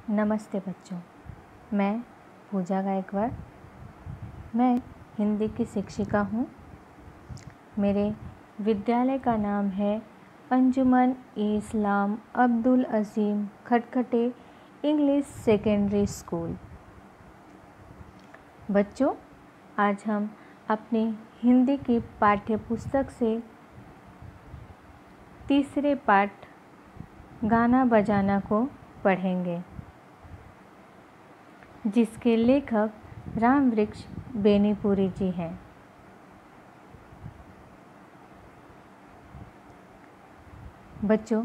नमस्ते बच्चों, मैं पूजा गायकवाड़। मैं हिंदी की शिक्षिका हूँ। मेरे विद्यालय का नाम है अंजुमन इस्लाम अब्दुल अज़ीम खटखटे इंग्लिश सेकेंडरी स्कूल। बच्चों, आज हम अपनी हिंदी की पाठ्य पुस्तक से तीसरे पाठ गाना बजाना को पढ़ेंगे, जिसके लेखक रामवृक्ष बेनीपुरी जी हैं। बच्चों,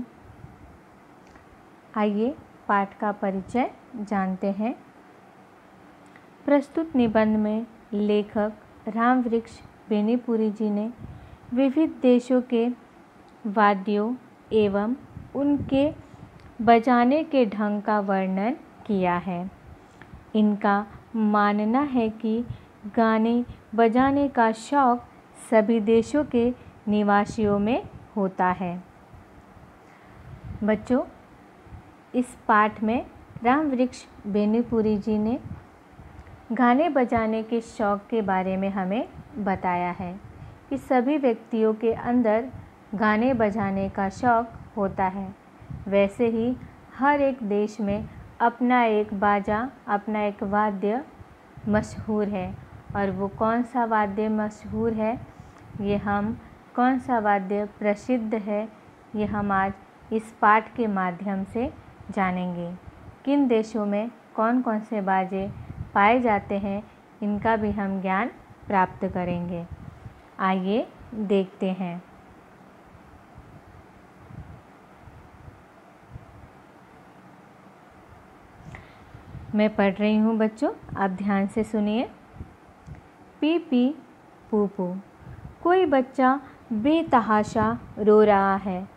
आइए पाठ का परिचय जानते हैं। प्रस्तुत निबंध में लेखक रामवृक्ष बेनीपुरी जी ने विविध देशों के वाद्यों एवं उनके बजाने के ढंग का वर्णन किया है। इनका मानना है कि गाने बजाने का शौक़ सभी देशों के निवासियों में होता है। बच्चों, इस पाठ में रामवृक्ष बेनीपुरी जी ने गाने बजाने के शौक़ के बारे में हमें बताया है कि सभी व्यक्तियों के अंदर गाने बजाने का शौक़ होता है। वैसे ही हर एक देश में अपना एक बाजा, अपना एक वाद्य मशहूर है। और वो कौन सा वाद्य मशहूर है, कौन सा वाद्य प्रसिद्ध है, ये हम आज इस पाठ के माध्यम से जानेंगे। किन देशों में कौन कौन से बाजे पाए जाते हैं, इनका भी हम ज्ञान प्राप्त करेंगे। आइए देखते हैं। मैं पढ़ रही हूँ बच्चों, आप ध्यान से सुनिए। पी पी पू पू, कोई बच्चा बेतहाशा रो रहा है।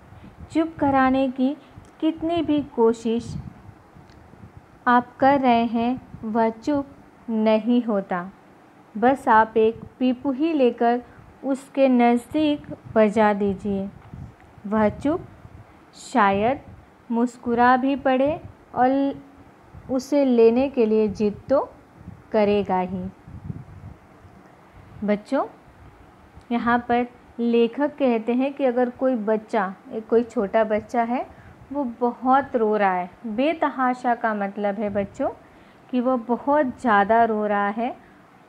चुप कराने की कितनी भी कोशिश आप कर रहे हैं, वह चुप नहीं होता। बस आप एक पीपू ही लेकर उसके नज़दीक बजा दीजिए। वह चुप शायद मुस्कुरा भी पड़े और उसे लेने के लिए जिद तो करेगा ही। बच्चों, यहाँ पर लेखक कहते हैं कि अगर कोई बच्चा, कोई छोटा बच्चा है, वो बहुत रो रहा है। बेतहाशा का मतलब है बच्चों कि वो बहुत ज़्यादा रो रहा है,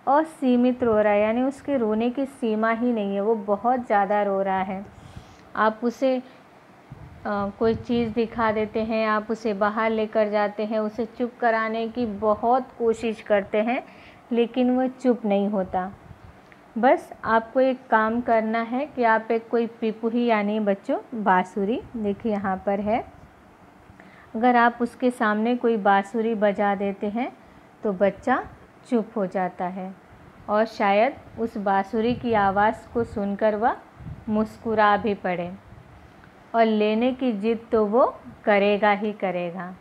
असीमित रो रहा है, यानी उसके रोने की सीमा ही नहीं है, वो बहुत ज़्यादा रो रहा है। आप उसे कोई चीज़ दिखा देते हैं, आप उसे बाहर लेकर जाते हैं, उसे चुप कराने की बहुत कोशिश करते हैं, लेकिन वह चुप नहीं होता। बस आपको एक काम करना है कि आप एक कोई पिपुही, यानी बच्चों बाँसुरी, देखिए यहाँ पर है, अगर आप उसके सामने कोई बाँसुरी बजा देते हैं तो बच्चा चुप हो जाता है और शायद उस बाँसुरी की आवाज़ को सुनकर वह मुस्कुरा भी पड़े और लेने की जिद तो वो करेगा ही करेगा।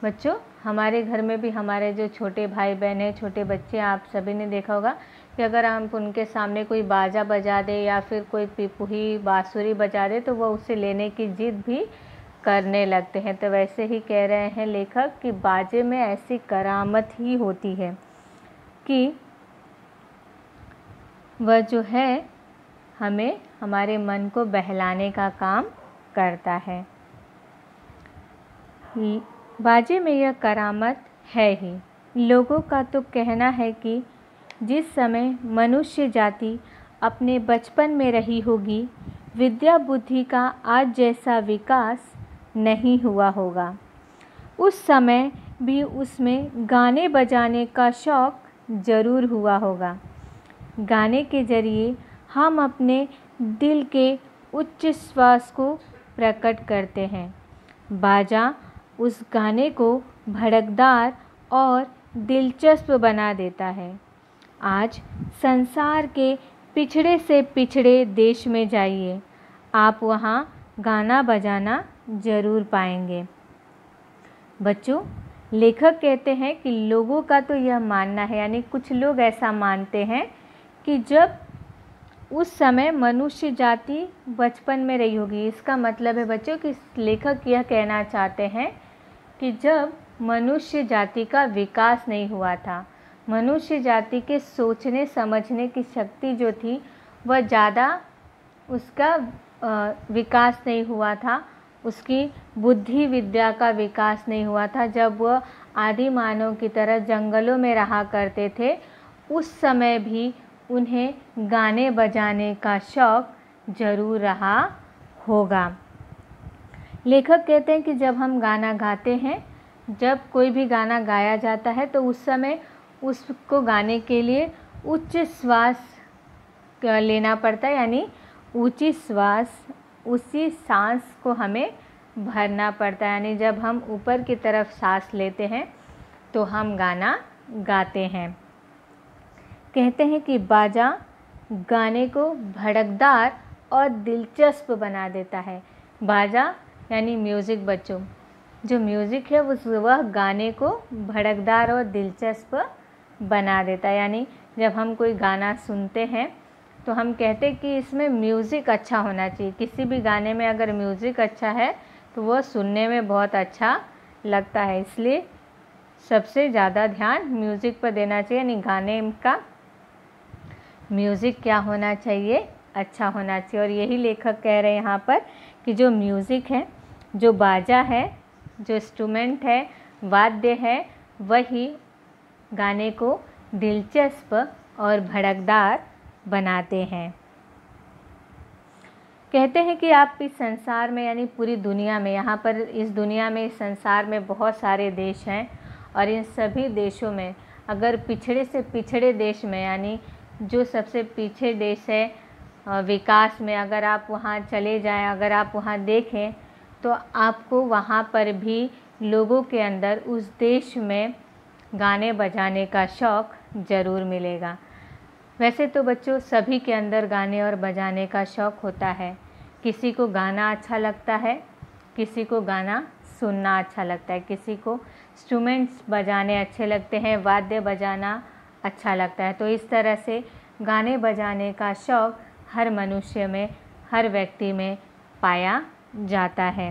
बच्चों, हमारे घर में भी हमारे जो छोटे भाई बहन हैं, छोटे बच्चे, आप सभी ने देखा होगा कि अगर हम उनके सामने कोई बाजा बजा दे या फिर कोई पिपुही बाँसुरी बजा दे तो वो उसे लेने की जिद भी करने लगते हैं। तो वैसे ही कह रहे हैं लेखक कि बाजे में ऐसी करामत ही होती है कि वह जो है हमें, हमारे मन को बहलाने का काम करता है। बाजे में यह करामत है ही। लोगों का तो कहना है कि जिस समय मनुष्य जाति अपने बचपन में रही होगी, विद्या बुद्धि का आज जैसा विकास नहीं हुआ होगा। उस समय भी उसमें गाने बजाने का शौक़ ज़रूर हुआ होगा। गाने के ज़रिए हम अपने दिल के उच्च श्वास को प्रकट करते हैं। बाजा उस गाने को भड़कदार और दिलचस्प बना देता है। आज संसार के पिछड़े से पिछड़े देश में जाइए, आप वहाँ गाना बजाना ज़रूर पाएंगे। बच्चों, लेखक कहते हैं कि लोगों का तो यह मानना है, यानी कुछ लोग ऐसा मानते हैं कि जब उस समय मनुष्य जाति बचपन में रही होगी। इसका मतलब है बच्चों कि लेखक यह कहना चाहते हैं कि जब मनुष्य जाति का विकास नहीं हुआ था। मनुष्य जाति के सोचने समझने की शक्ति जो थी वह ज़्यादा उसका विकास नहीं हुआ था, उसकी बुद्धि विद्या का विकास नहीं हुआ था। जब वह आदि मानव की तरह जंगलों में रहा करते थे उस समय भी उन्हें गाने बजाने का शौक़ ज़रूर रहा होगा। लेखक कहते हैं कि जब हम गाना गाते हैं, जब कोई भी गाना गाया जाता है तो उस समय उसको गाने के लिए उच्च श्वास लेना पड़ता है, यानी ऊंची श्वास उसी सांस को हमें भरना पड़ता है। यानी जब हम ऊपर की तरफ सांस लेते हैं तो हम गाना गाते हैं। कहते हैं कि बाजा गाने को भड़कदार और दिलचस्प बना देता है। बाजा यानी म्यूज़िक बच्चों, जो म्यूज़िक है वह गाने को भड़कदार और दिलचस्प बना देता है। यानी जब हम कोई गाना सुनते हैं तो हम कहते हैं कि इसमें म्यूज़िक अच्छा होना चाहिए। किसी भी गाने में अगर म्यूज़िक अच्छा है तो वह सुनने में बहुत अच्छा लगता है। इसलिए सबसे ज़्यादा ध्यान म्यूज़िक पर देना चाहिए, यानी गाने का म्यूज़िक क्या होना चाहिए, अच्छा होना चाहिए। और यही लेखक कह रहे हैं यहाँ पर कि जो म्यूज़िक है, जो बाजा है, जो इंस्ट्रूमेंट है, वाद्य है, वही गाने को दिलचस्प और भड़कदार बनाते हैं। कहते हैं कि आप इस संसार में, यानी पूरी दुनिया में, यहाँ पर इस दुनिया में, इस संसार में बहुत सारे देश हैं और इन सभी देशों में अगर पिछड़े से पिछड़े देश में, यानी जो सबसे पीछे देश है विकास में, अगर आप वहाँ चले जाएं, अगर आप वहाँ देखें तो आपको वहाँ पर भी लोगों के अंदर उस देश में गाने बजाने का शौक़ ज़रूर मिलेगा। वैसे तो बच्चों सभी के अंदर गाने और बजाने का शौक़ होता है। किसी को गाना अच्छा लगता है, किसी को गाना सुनना अच्छा लगता है, किसी को इंस्ट्रूमेंट्स बजाने अच्छे लगते हैं, वाद्य बजाना अच्छा लगता है। तो इस तरह से गाने बजाने का शौक़ हर मनुष्य में, हर व्यक्ति में पाया जाता है।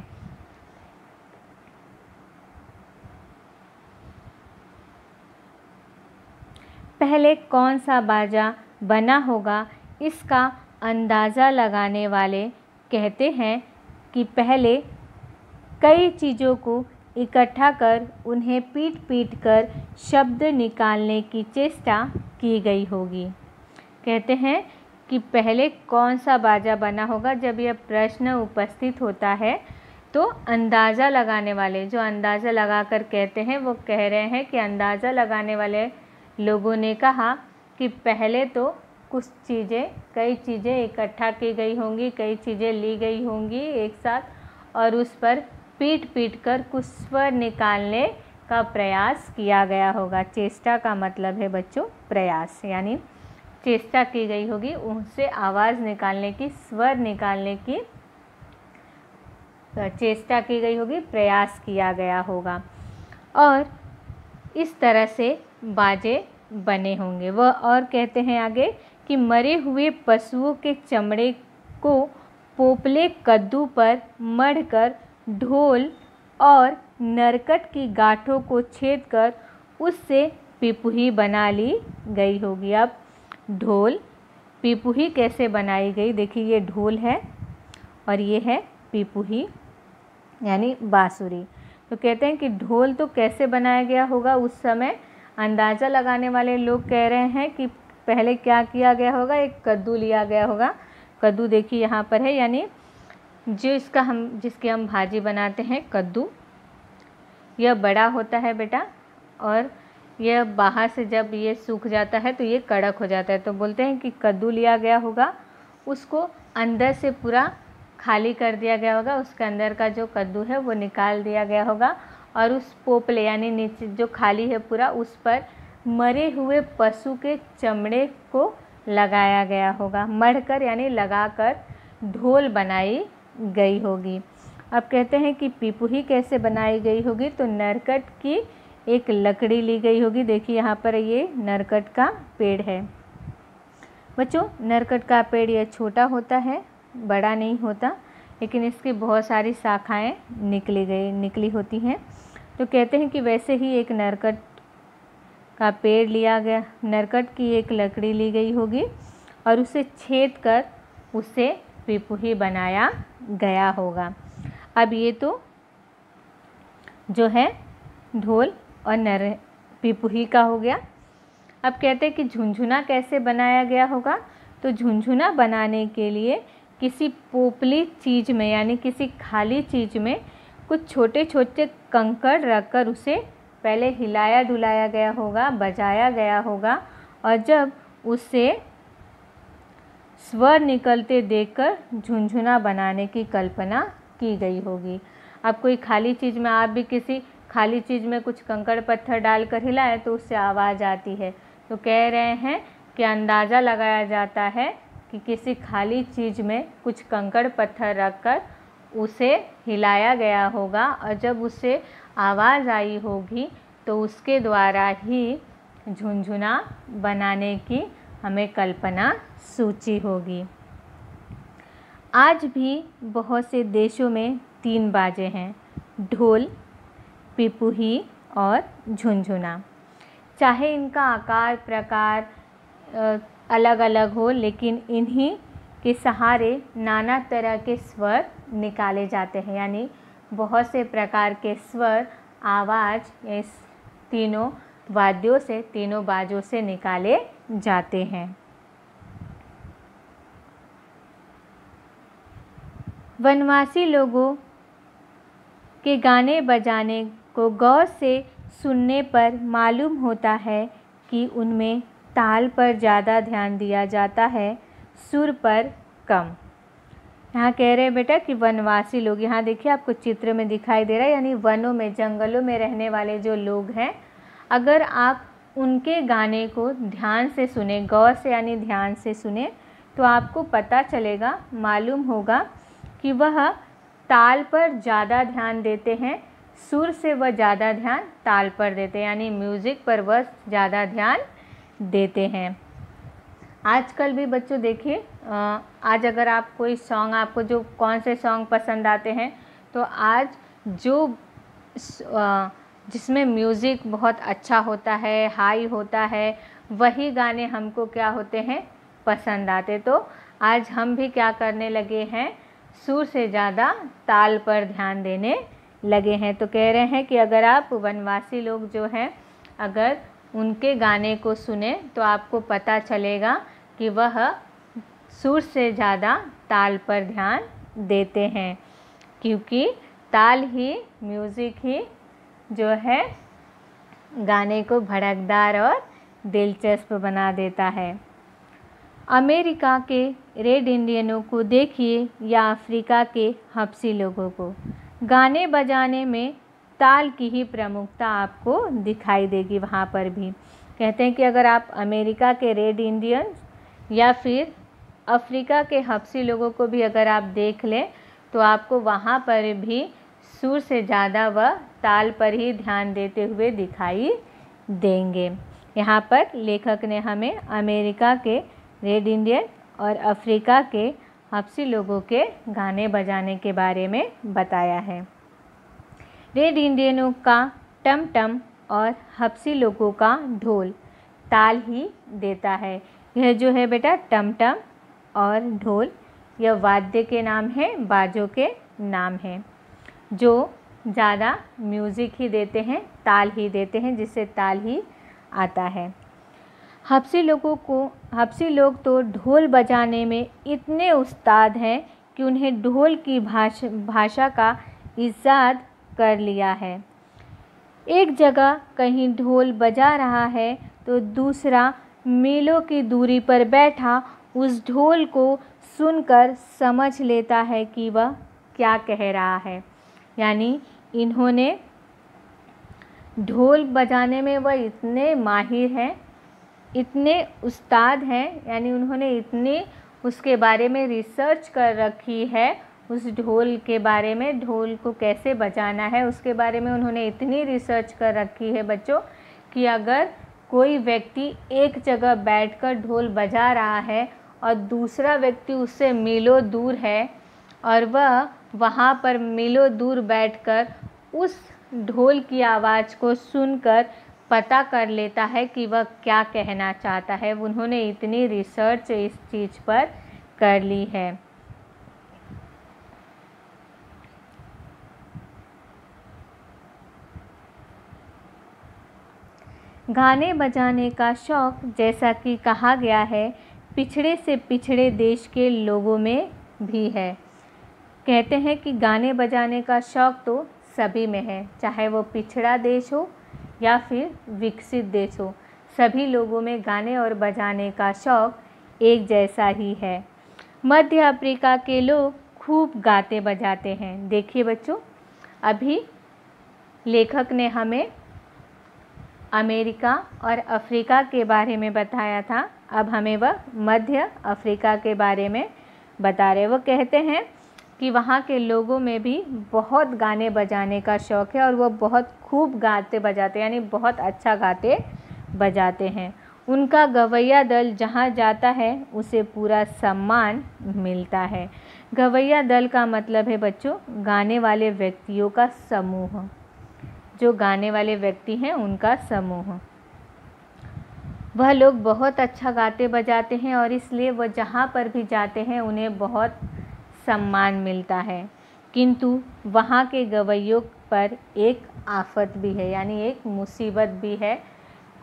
पहले कौन सा बाजा बना होगा, इसका अंदाज़ा लगाने वाले कहते हैं कि पहले कई चीज़ों को इकट्ठा कर उन्हें पीट कर शब्द निकालने की चेष्टा की गई होगी। कहते हैं कि पहले कौन सा बाजा बना होगा। जब यह प्रश्न उपस्थित होता है तो अंदाज़ा लगाने वाले, जो अंदाज़ा लगाकर कहते हैं, वो कह रहे हैं कि अंदाज़ा लगाने वाले लोगों ने कहा कि पहले तो कुछ चीज़ें, कई चीज़ें इकट्ठा की गई होंगी, कई चीज़ें ली गई होंगी एक साथ और उस पर पीट कर कुछ स्वर निकालने का प्रयास किया गया होगा। चेष्टा का मतलब है बच्चों प्रयास, यानी चेष्टा की गई होगी, उनसे आवाज़ निकालने की, स्वर निकालने की चेष्टा की गई होगी, प्रयास किया गया होगा और इस तरह से बाजे बने होंगे। वह और कहते हैं आगे कि मरे हुए पशुओं के चमड़े को पोपले कद्दू पर मढ़कर ढोल और नरकट की गांठों को छेद कर उससे पिपुही बना ली गई होगी। अब ढोल, पिपुही कैसे बनाई गई, देखिए ये ढोल है और ये है पिपुही यानी बांसुरी। तो कहते हैं कि ढोल तो कैसे बनाया गया होगा उस समय, अंदाज़ा लगाने वाले लोग कह रहे हैं कि पहले क्या किया गया होगा, एक कद्दू लिया गया होगा। कद्दू देखिए यहाँ पर है, यानी जो जिसकी हम भाजी बनाते हैं कद्दू, यह बड़ा होता है बेटा और यह बाहर से जब ये सूख जाता है तो ये कड़क हो जाता है। तो बोलते हैं कि कद्दू लिया गया होगा, उसको अंदर से पूरा खाली कर दिया गया होगा, उसके अंदर का जो कद्दू है वो निकाल दिया गया होगा और उस पोपले यानी नीचे जो खाली है पूरा, उस पर मरे हुए पशु के चमड़े को लगाया गया होगा, मढ़कर यानी लगाकर ढोल बनाई गई होगी। अब कहते हैं कि पिपुही कैसे बनाई गई होगी, तो नरकट की एक लकड़ी ली गई होगी। देखिए यहाँ पर ये नरकट का पेड़ है बच्चों। नरकट का पेड़ ये छोटा होता है, बड़ा नहीं होता, लेकिन इसकी बहुत सारी शाखाएं निकली होती हैं। तो कहते हैं कि वैसे ही एक नरकट का पेड़ लिया गया, नरकट की एक लकड़ी ली गई होगी और उसे छेद कर उसे पिपुही बनाया गया होगा। अब ये तो जो है ढोल और पिपुही का हो गया। अब कहते हैं कि झुनझुना कैसे बनाया गया होगा। तो झुनझुना बनाने के लिए किसी पोपली चीज़ में यानी किसी खाली चीज़ में कुछ छोटे छोटे कंकड़ रखकर उसे पहले हिलाया डुलाया गया होगा, बजाया गया होगा और जब उससे स्वर निकलते देखकर झुनझुना बनाने की कल्पना की गई होगी। अब कोई खाली चीज़ में, आप भी किसी खाली चीज़ में कुछ कंकड़ पत्थर डालकर हिलाएं तो उससे आवाज़ आती है। तो कह रहे हैं कि अंदाज़ा लगाया जाता है कि किसी खाली चीज़ में कुछ कंकड़ पत्थर रखकर उसे हिलाया गया होगा और जब उससे आवाज़ आई होगी तो उसके द्वारा ही झुनझुना बनाने की हमें कल्पना सूची होगी। आज भी बहुत से देशों में 3 बाजे हैं, ढोल, पिपुही और झुनझुना। चाहे इनका आकार प्रकार अलग अलग हो, लेकिन इन्हीं के सहारे नाना तरह के स्वर निकाले जाते हैं, यानी बहुत से प्रकार के स्वर आवाज़ इस तीनों वाद्यों से, तीनों बाजों से निकाले जाते हैं। वनवासी लोगों के गाने बजाने को गौर से सुनने पर मालूम होता है कि उनमें ताल पर ज़्यादा ध्यान दिया जाता है, सुर पर कम। यहाँ कह रहे हैं बेटा कि वनवासी लोग, यहाँ देखिए आपको चित्र में दिखाई दे रहा है, यानी वनों में, जंगलों में रहने वाले जो लोग हैं, अगर आप उनके गाने को ध्यान से सुने, गौर से यानी ध्यान से सुने, तो आपको पता चलेगा, मालूम होगा कि वह ताल पर ज़्यादा ध्यान देते हैं, सुर से वह ज़्यादा ध्यान ताल पर देते हैं, यानी म्यूज़िक पर वह ज़्यादा ध्यान देते हैं। आजकल भी बच्चों देखिए, आज अगर आप कोई सॉन्ग, आपको जो कौन से सॉन्ग पसंद आते हैं, तो आज जो जिसमें म्यूज़िक बहुत अच्छा होता है, हाई होता है, वही गाने हमको क्या होते हैं, पसंद आते। तो आज हम भी क्या करने लगे हैं, सुर से ज़्यादा ताल पर ध्यान देने लगे हैं। तो कह रहे हैं कि अगर आप वनवासी लोग जो हैं, अगर उनके गाने को सुने तो आपको पता चलेगा कि वह सुर से ज़्यादा ताल पर ध्यान देते हैं, क्योंकि ताल ही, म्यूज़िक ही जो है गाने को भड़कदार और दिलचस्प बना देता है। अमेरिका के रेड इंडियनों को देखिए या अफ्रीका के हब्सी लोगों को, गाने बजाने में ताल की ही प्रमुखता आपको दिखाई देगी। वहाँ पर भी कहते हैं कि अगर आप अमेरिका के रेड इंडियंस या फिर अफ्रीका के हब्सी लोगों को भी अगर आप देख लें तो आपको वहाँ पर भी सुर से ज़्यादा वह ताल पर ही ध्यान देते हुए दिखाई देंगे। यहाँ पर लेखक ने हमें अमेरिका के रेड इंडियन और अफ्रीका के हब्सी लोगों के गाने बजाने के बारे में बताया है। रेड इंडियनों का टम टम और हब्सी लोगों का ढोल ताल ही देता है। यह जो है बेटा टम टम और ढोल, यह वाद्य के नाम है, बाजों के नाम हैं, जो ज़्यादा म्यूज़िक ही देते हैं, ताल ही देते हैं, जिससे ताल ही आता है। हब्सी लोग तो ढोल बजाने में इतने उस्ताद हैं कि उन्हें ढोल की भाषा का इजाद कर लिया है। एक जगह कहीं ढोल बजा रहा है तो दूसरा मीलों की दूरी पर बैठा उस ढोल को सुनकर समझ लेता है कि वह क्या कह रहा है। यानी इन्होंने ढोल बजाने में वह इतने माहिर हैं, इतने उस्ताद हैं, यानी उन्होंने इतनी उसके बारे में रिसर्च कर रखी है, उस ढोल के बारे में, ढोल को कैसे बजाना है उसके बारे में उन्होंने इतनी रिसर्च कर रखी है बच्चों, कि अगर कोई व्यक्ति एक जगह बैठकर ढोल बजा रहा है और दूसरा व्यक्ति उससे मीलों दूर है और वह वहाँ पर मीलों दूर बैठकर उस ढोल की आवाज़ को सुनकर पता कर लेता है कि वह क्या कहना चाहता है। उन्होंने इतनी रिसर्च इस चीज़ पर कर ली है। गाने बजाने का शौक़, जैसा कि कहा गया है, पिछड़े से पिछड़े देश के लोगों में भी है। कहते हैं कि गाने बजाने का शौक़ तो सभी में है, चाहे वो पिछड़ा देश हो या फिर विकसित देश हो। सभी लोगों में गाने और बजाने का शौक़ एक जैसा ही है। मध्य अफ्रीका के लोग खूब गाते बजाते हैं। देखिए बच्चों, अभी लेखक ने हमें अमेरिका और अफ्रीका के बारे में बताया था, अब हमें वह मध्य अफ्रीका के बारे में बता रहे। वो कहते हैं कि वहाँ के लोगों में भी बहुत गाने बजाने का शौक़ है और वो बहुत खूब गाते बजाते यानी बहुत अच्छा गाते बजाते हैं। उनका गवैया दल जहाँ जाता है उसे पूरा सम्मान मिलता है। गवैया दल का मतलब है बच्चों गाने वाले व्यक्तियों का समूह, जो गाने वाले व्यक्ति हैं उनका समूह। वह लोग बहुत अच्छा गाते बजाते हैं और इसलिए वह जहाँ पर भी जाते हैं उन्हें बहुत सम्मान मिलता है। किंतु वहाँ के गवैयों पर एक आफत भी है, यानी एक मुसीबत भी है।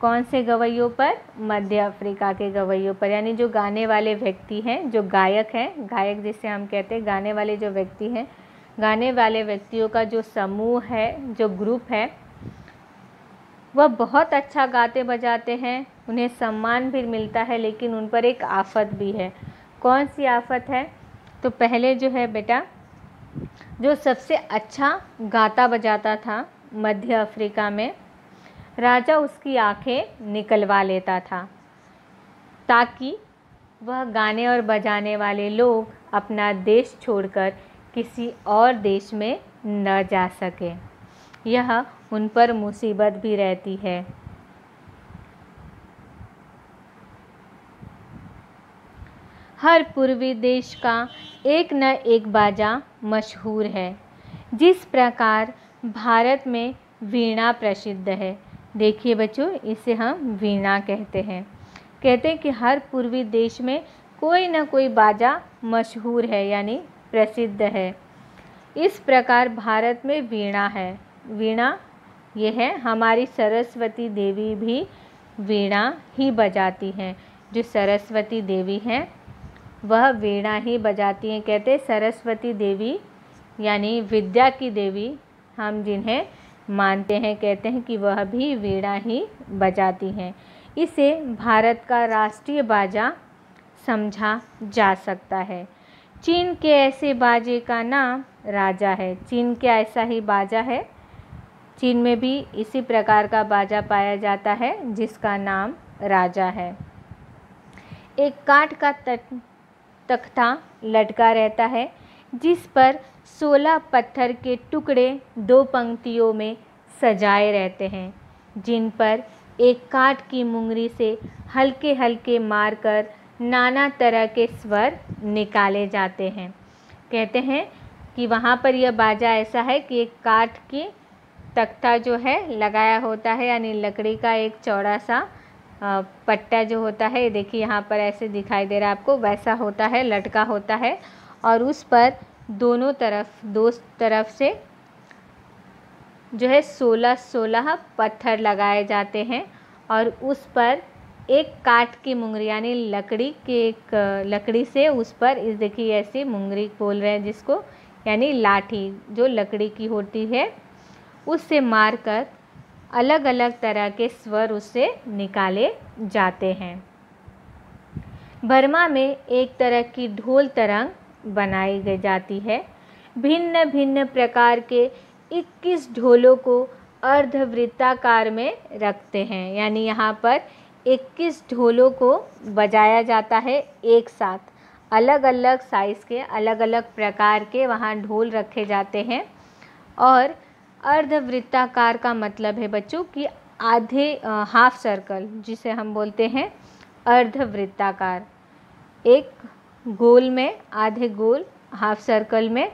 कौन से गवैयों पर? मध्य अफ्रीका के गवैयों पर, यानी जो गाने वाले व्यक्ति हैं, जो गायक हैं, गायक जिसे हम कहते हैं, गाने वाले जो व्यक्ति हैं, गाने वाले व्यक्तियों का जो समूह है, जो ग्रुप है, वह बहुत अच्छा गाते बजाते हैं, उन्हें सम्मान भी मिलता है, लेकिन उन पर एक आफत भी है। कौन सी आफत है? तो पहले जो है बेटा, जो सबसे अच्छा गाता बजाता था मध्य अफ्रीका में, राजा उसकी आंखें निकलवा लेता था ताकि वह गाने और बजाने वाले लोग अपना देश छोड़कर किसी और देश में न जा सके। यह उन पर मुसीबत भी रहती है। हर पूर्वी देश का एक न एक बाजा मशहूर है। जिस प्रकार भारत में वीणा प्रसिद्ध है। देखिए बच्चों, इसे हम वीणा कहते हैं। कहते हैं कि हर पूर्वी देश में कोई न कोई बाजा मशहूर है, यानी प्रसिद्ध है। इस प्रकार भारत में वीणा है। वीणा ये है, हमारी सरस्वती देवी भी वीणा ही बजाती हैं। जो सरस्वती देवी हैं वह वीणा ही बजाती हैं। कहते हैं सरस्वती देवी यानी विद्या की देवी, हम जिन्हें मानते हैं, कहते हैं कि वह भी वीणा ही बजाती हैं। इसे भारत का राष्ट्रीय बाजा समझा जा सकता है। चीन के ऐसे बाजे का नाम राजा है। चीन के ऐसा ही बाजा है। चीन में भी इसी प्रकार का बाजा पाया जाता है जिसका नाम राजा है। एक काठ का तख्ता लटका रहता है जिस पर 16 पत्थर के टुकड़े 2 पंक्तियों में सजाए रहते हैं, जिन पर एक काठ की मुंगरी से हल्के हल्के मारकर नाना तरह के स्वर निकाले जाते हैं। कहते हैं कि वहाँ पर यह बाजा ऐसा है कि एक काठ की तख्ता जो है लगाया होता है, यानी लकड़ी का एक चौड़ा सा पट्टा जो होता है, देखिए यहाँ पर ऐसे दिखाई दे रहा है आपको, वैसा होता है, लटका होता है, और उस पर दोनों तरफ से जो है 16 पत्थर लगाए जाते हैं और उस पर एक काठ की मुंगरी यानी लकड़ी से उस पर इस देखिए ऐसी मुंगरी बोल रहे हैं जिसको, यानी लाठी जो लकड़ी की होती है उससे मारकर अलग अलग तरह के स्वर उससे निकाले जाते हैं। बर्मा में एक तरह की ढोल तरंग बनाई जाती है। भिन्न भिन्न प्रकार के 21 ढोलों को अर्धवृत्ताकार में रखते हैं, यानी यहाँ पर 21 ढोलों को बजाया जाता है एक साथ। अलग अलग साइज़ के, अलग अलग प्रकार के वहाँ ढोल रखे जाते हैं। और अर्धवृत्ताकार का मतलब है बच्चों कि आधे हाफ सर्कल जिसे हम बोलते हैं अर्धवृत्ताकार। एक गोल में, आधे गोल हाफ सर्कल में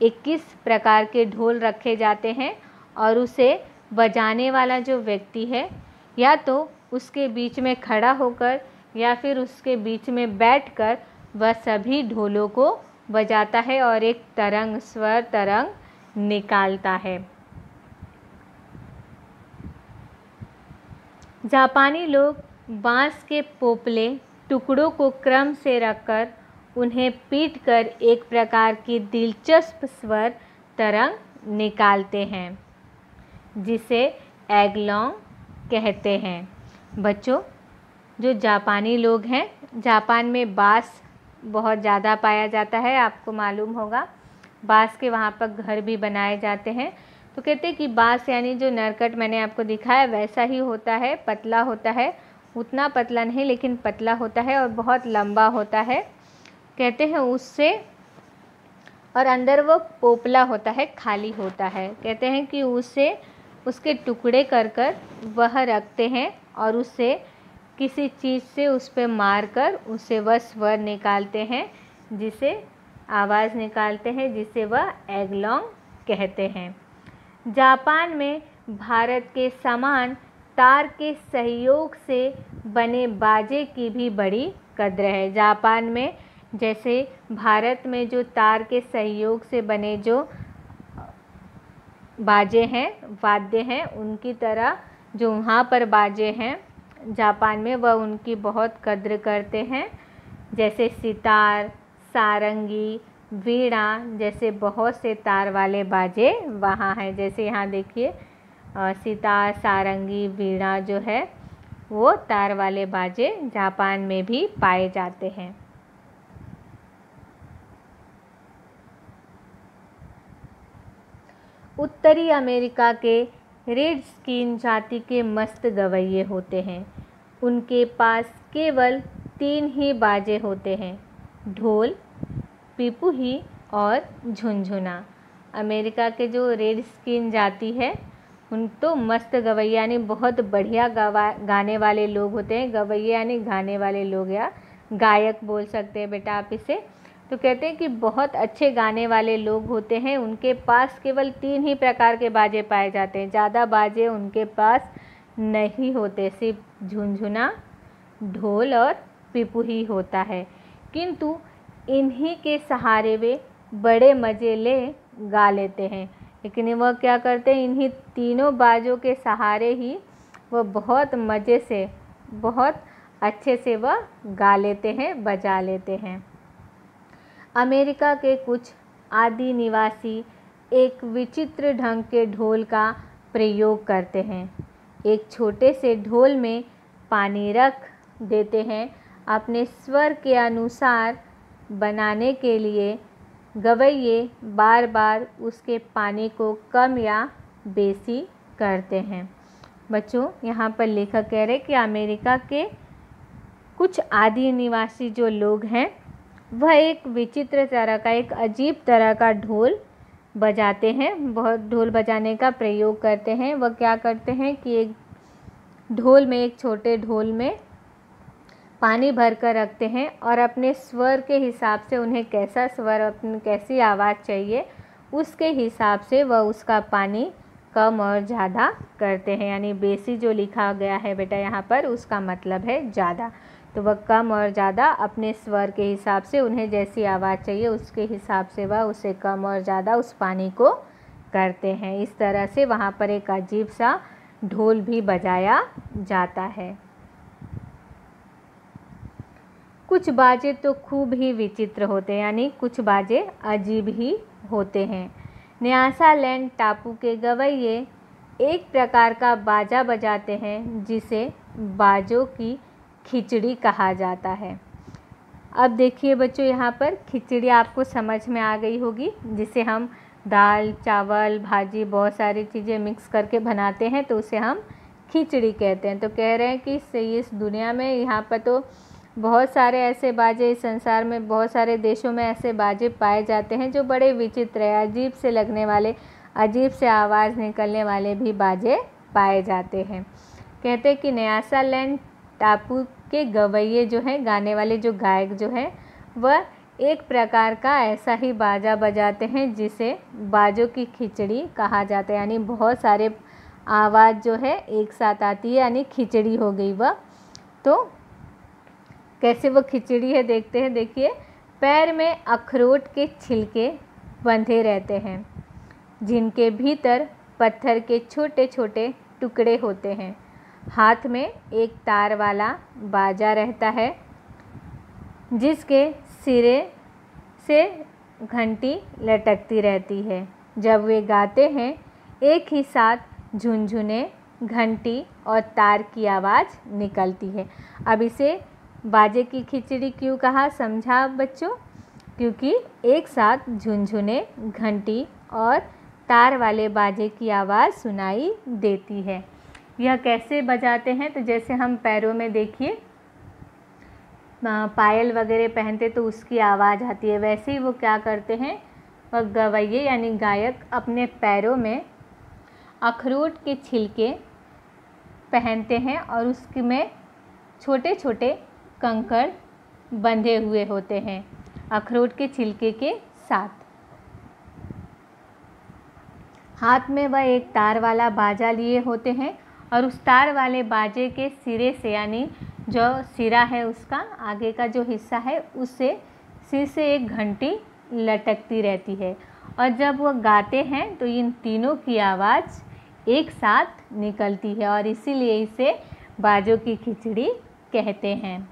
21 प्रकार के ढोल रखे जाते हैं और उसे बजाने वाला जो व्यक्ति है या तो उसके बीच में खड़ा होकर या फिर उसके बीच में बैठकर वह सभी ढोलों को बजाता है और एक तरंग, स्वर तरंग निकालता है। जापानी लोग बांस के पोपले टुकड़ों को क्रम से रखकर उन्हें पीटकर एक प्रकार की दिलचस्प स्वर तरंग निकालते हैं जिसे एगलोंग कहते हैं। बच्चों, जो जापानी लोग हैं, जापान में बांस बहुत ज़्यादा पाया जाता है, आपको मालूम होगा। बांस के वहाँ पर घर भी बनाए जाते हैं। तो कहते हैं कि बांस यानी जो नरकट मैंने आपको दिखाया वैसा ही होता है, पतला होता है, उतना पतला नहीं लेकिन पतला होता है और बहुत लंबा होता है। कहते हैं उससे, और अंदर वो पोपला होता है, खाली होता है। कहते हैं कि उससे उसके टुकड़े कर कर वह रखते हैं और उससे किसी चीज़ से उस पर मार कर उससे वह स्वर निकालते हैं, जिसे आवाज़ निकालते हैं, जिसे वह एगलोंग कहते हैं। जापान में भारत के समान तार के सहयोग से बने बाजे की भी बड़ी कद्र है। जापान में जैसे भारत में जो तार के सहयोग से बने जो बाजे हैं, वाद्य हैं, उनकी तरह जो वहाँ पर बाजे हैं जापान में, वह उनकी बहुत कद्र करते हैं। जैसे सितार, सारंगी, वीणा जैसे बहुत से तार वाले बाजे वहाँ हैं। जैसे यहाँ देखिए सितार, सारंगी, वीणा जो है वो तार वाले बाजे जापान में भी पाए जाते हैं। उत्तरी अमेरिका के रेड स्किन जाति के मस्त गवैये होते हैं। उनके पास केवल 3 ही बाजे होते हैं, ढोल, पिपुही और झुनझुना। अमेरिका के जो रेड स्किन जाति है उन तो मस्त गवैया यानी बहुत बढ़िया गाने वाले लोग होते हैं। गवैये यानी गाने वाले लोग या गायक बोल सकते हैं बेटा आप इसे। तो कहते हैं कि बहुत अच्छे गाने वाले लोग होते हैं। उनके पास केवल 3 ही प्रकार के बाजे पाए जाते हैं, ज़्यादा बाजे उनके पास नहीं होते, सिर्फ झुनझुना, ढोल और पिपुही होता है। किंतु इन्हीं के सहारे वे बड़े मज़े ले गा लेते हैं। लेकिन वह क्या करते हैं, इन्हीं तीनों बाजों के सहारे ही वह बहुत मज़े से, बहुत अच्छे से वह गा लेते हैं, बजा लेते हैं। अमेरिका के कुछ आदि निवासी एक विचित्र ढंग के ढोल का प्रयोग करते हैं। एक छोटे से ढोल में पानी रख देते हैं। अपने स्वर के अनुसार बनाने के लिए गवैये बार बार उसके पानी को कम या बेसी करते हैं। बच्चों, यहाँ पर लेखक कह रहे हैं कि अमेरिका के कुछ आदि निवासी जो लोग हैं वह एक विचित्र तरह का, एक अजीब तरह का ढोल बजाते हैं, बहुत ढोल बजाने का प्रयोग करते हैं। वह क्या करते हैं कि एक ढोल में, एक छोटे ढोल में पानी भर कर रखते हैं और अपने स्वर के हिसाब से उन्हें कैसा स्वर, अपनी कैसी आवाज़ चाहिए उसके हिसाब से वह उसका पानी कम और ज़्यादा करते हैं। यानी बेसी जो लिखा गया है बेटा यहाँ पर उसका मतलब है ज़्यादा। तो वह कम और ज़्यादा अपने स्वर के हिसाब से, उन्हें जैसी आवाज़ चाहिए उसके हिसाब से वह उसे कम और ज़्यादा उस पानी को करते हैं। इस तरह से वहाँ पर एक अजीब सा ढोल भी बजाया जाता है। कुछ बाजे तो खूब ही विचित्र होते हैं, यानी कुछ बाजे अजीब ही होते हैं। न्यासालैंड टापू के गवैये एक प्रकार का बाजा बजाते हैं जिसे बाजों की खिचड़ी कहा जाता है। अब देखिए बच्चों, यहाँ पर खिचड़ी आपको समझ में आ गई होगी, जिसे हम दाल, चावल, भाजी, बहुत सारी चीज़ें मिक्स करके बनाते हैं तो उसे हम खिचड़ी कहते हैं। तो कह रहे हैं कि इस दुनिया में यहाँ पर तो बहुत सारे ऐसे बाजे, इस संसार में बहुत सारे देशों में ऐसे बाजे पाए जाते हैं जो बड़े विचित्र है, अजीब से लगने वाले, अजीब से आवाज़ निकलने वाले भी बाजे पाए जाते हैं। कहते हैं कि न्यासालैंड टापू के गवैये जो हैं, गाने वाले जो गायक जो हैं, वह एक प्रकार का ऐसा ही बाजा बजाते हैं जिसे बाजों की खिचड़ी कहा जाता है, यानी बहुत सारे आवाज़ जो है एक साथ आती है, यानी खिचड़ी हो गई वह। तो कैसे वो खिचड़ी है देखते हैं। देखिए, पैर में अखरोट के छिलके बंधे रहते हैं जिनके भीतर पत्थर के छोटे छोटे टुकड़े होते हैं। हाथ में एक तार वाला बाजा रहता है जिसके सिरे से घंटी लटकती रहती है। जब वे गाते हैं एक ही साथ झुनझुने, घंटी और तार की आवाज़ निकलती है। अब इसे बाजे की खिचड़ी क्यों कहा, समझा बच्चों? क्योंकि एक साथ झुनझुने, घंटी और तार वाले बाजे की आवाज़ सुनाई देती है। यह कैसे बजाते हैं? तो जैसे हम पैरों में देखिए पायल वगैरह पहनते तो उसकी आवाज़ आती है, वैसे ही वो क्या करते हैं, वह गवैये यानी गायक अपने पैरों में अखरोट के छिलके पहनते हैं और उसमें छोटे छोटे कंकड़ बंधे हुए होते हैं अखरोट के छिलके के साथ। हाथ में वह एक तार वाला बाजा लिए होते हैं और उस तार वाले बाजे के सिरे से, यानी जो सिरा है उसका आगे का जो हिस्सा है, उससे सिर से एक घंटी लटकती रहती है और जब वह गाते हैं तो इन तीनों की आवाज़ एक साथ निकलती है और इसीलिए इसे बाजों की खिचड़ी कहते हैं।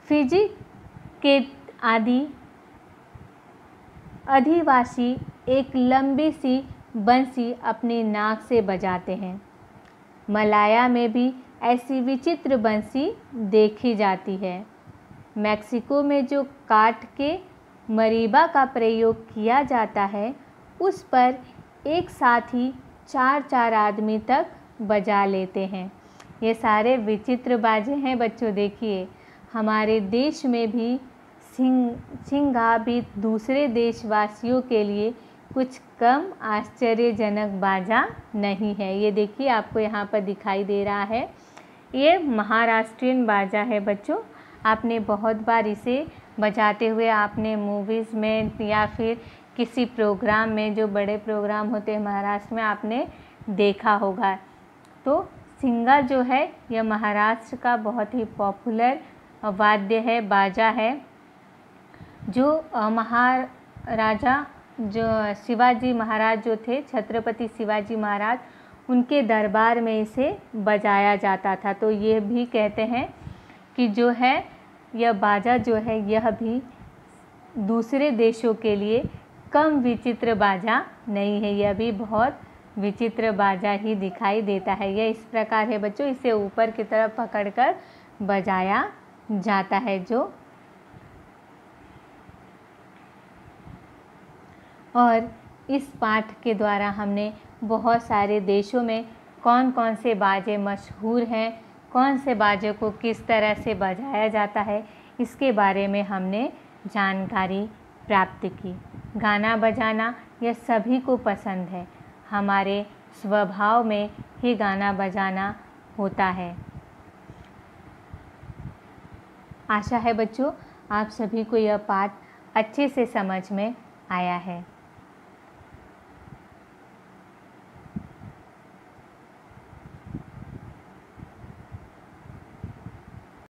फिजी के अधिवासी एक लंबी सी बंसी अपनी नाक से बजाते हैं। मलाया में भी ऐसी विचित्र बंसी देखी जाती है। मैक्सिको में जो काठ के मरीबा का प्रयोग किया जाता है उस पर एक साथ ही 4-4 आदमी तक बजा लेते हैं। ये सारे विचित्र बाजे हैं बच्चों। देखिए, हमारे देश में भी सिंघा भी दूसरे देशवासियों के लिए कुछ कम आश्चर्यजनक बाजा नहीं है। ये देखिए, आपको यहाँ पर दिखाई दे रहा है, ये महाराष्ट्रीयन बाजा है बच्चों। आपने बहुत बार इसे बजाते हुए आपने मूवीज़ में या फिर किसी प्रोग्राम में, जो बड़े प्रोग्राम होते हैं महाराष्ट्र में, आपने देखा होगा। तो सिंघा जो है यह महाराष्ट्र का बहुत ही पॉपुलर वाद्य है, बाजा है, जो महाराजा जो शिवाजी महाराज जो थे, छत्रपति शिवाजी महाराज, उनके दरबार में इसे बजाया जाता था। तो ये भी कहते हैं कि जो है यह बाजा जो है यह भी दूसरे देशों के लिए कम विचित्र बाजा नहीं है, यह भी बहुत विचित्र बाजा ही दिखाई देता है। यह इस प्रकार है बच्चों, इसे ऊपर की तरफ पकड़कर बजाया जाता है जो, और इस पाठ के द्वारा हमने बहुत सारे देशों में कौन कौन से बाजे मशहूर हैं, कौन से बाजे को किस तरह से बजाया जाता है, इसके बारे में हमने जानकारी प्राप्त की। गाना बजाना यह सभी को पसंद है, हमारे स्वभाव में ही गाना बजाना होता है। आशा है बच्चों आप सभी को यह पाठ अच्छे से समझ में आया है।